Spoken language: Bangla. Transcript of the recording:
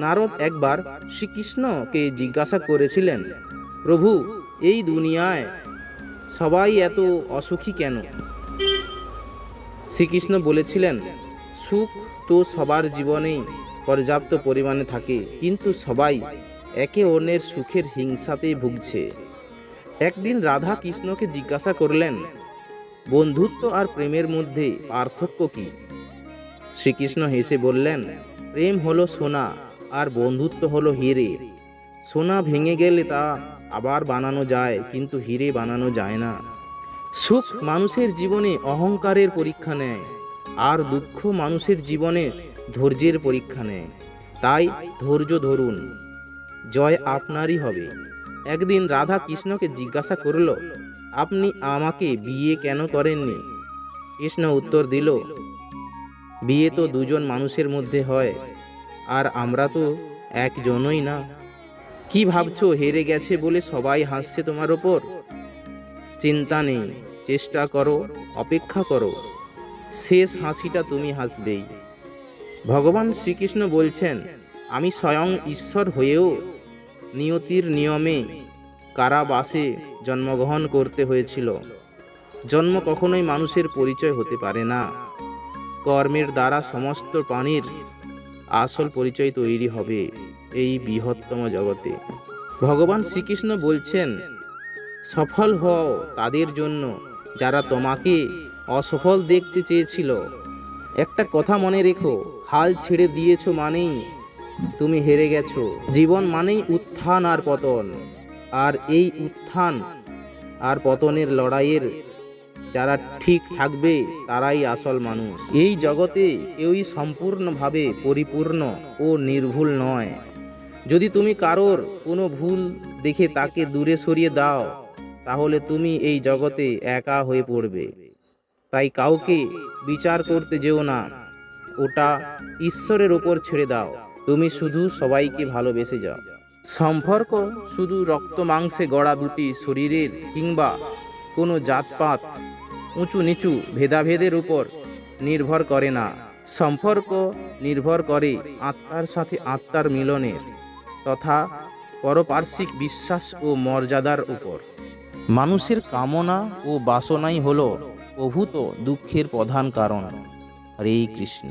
নারদ একবার শ্রীকৃষ্ণকে জিজ্ঞাসা করেছিলেন, প্রভু, এই দুনিয়ায় সবাই এত অসুখী কেন? শ্রীকৃষ্ণ বলেছিলেন, সুখ তো সবার জীবনেই পর্যাপ্ত পরিমাণে থাকে, কিন্তু সবাই একে অন্যের সুখের হিংসাতেই ভুগছে। একদিন রাধা কৃষ্ণকে জিজ্ঞাসা করলেন, বন্ধুত্ব আর প্রেমের মধ্যে পার্থক্য কি? শ্রীকৃষ্ণ হেসে বললেন, প্রেম হলো সোনা আর বন্ধুত্ব হলো হিরে। সোনা ভেঙে গেলে তা আবার বানানো যায়, কিন্তু হিরে বানানো যায় না। সুখ মানুষের জীবনে অহংকারের পরীক্ষা নেয়, আর দুঃখ মানুষের জীবনে ধৈর্যের পরীক্ষা নেয়। তাই ধৈর্য ধরুন, জয় আপনারই হবে। একদিন রাধা কৃষ্ণকে জিজ্ঞাসা করল, আপনি আমাকে বিয়ে কেন করেননি? কৃষ্ণ উত্তর দিল, বিয়ে তো দুজন মানুষের মধ্যে হয়, আর আমরা তো একজনই না। কি ভাবছো, হেরে গেছে বলে সবাই হাসছে তোমার ওপর? চিন্তা নেই, চেষ্টা করো, অপেক্ষা করো, শেষ হাসিটা তুমি হাসবেই। ভগবান শ্রীকৃষ্ণ বলছেন, আমি স্বয়ং ঈশ্বর হয়েও নিয়তির নিয়মে কারাবাসে জন্মগ্রহণ করতে হয়েছিল। জন্ম কখনোই মানুষের পরিচয় হতে পারে না। কর্মের দ্বারা সমস্ত প্রাণীর আসল পরিচয় তৈরি হবে এই বৃহত্তম জগতে। ভগবান শ্রীকৃষ্ণ বলছেন, সফল হও তাদের জন্য যারা তোমাকে অসফল দেখতে চেয়েছিল। একটা কথা মনে রেখো, হাল ছেড়ে দিয়েছো মানেই তুমি হেরে গেছো। জীবন মানেই উত্থান আর পতন, আর এই উত্থান আর পতনের লড়াইয়ের যারা ঠিক থাকবে তারাই আসল মানুষ। এই জগতে কেউই সম্পূর্ণভাবে পরিপূর্ণ ও নির্ভুল নয়। যদি তুমি কারোর কোনো ভুল দেখে তাকে দূরে সরিয়ে দাও, তাহলে তুমি এই জগতে একা হয়ে পড়বে। তাই কাউকে বিচার করতে যেও না, ওটা ঈশ্বরের ওপর ছেড়ে দাও। তুমি শুধু সবাইকে ভালোবেসে যাও। সম্পর্ক শুধু রক্ত মাংসে গড়া দুটি শরীরের কিংবা কোনো জাতপাত, উঁচু নিচু ভেদাভেদের উপর নির্ভর করে না। সম্পর্ক নির্ভর করে আত্মার সাথে আত্মার মিলনের তথা পারস্পরিক বিশ্বাস ও মর্যাদার উপর। মানুষের কামনা ও বাসনাই হলো প্রভূত দুঃখের প্রধান কারণ। হরে কৃষ্ণ।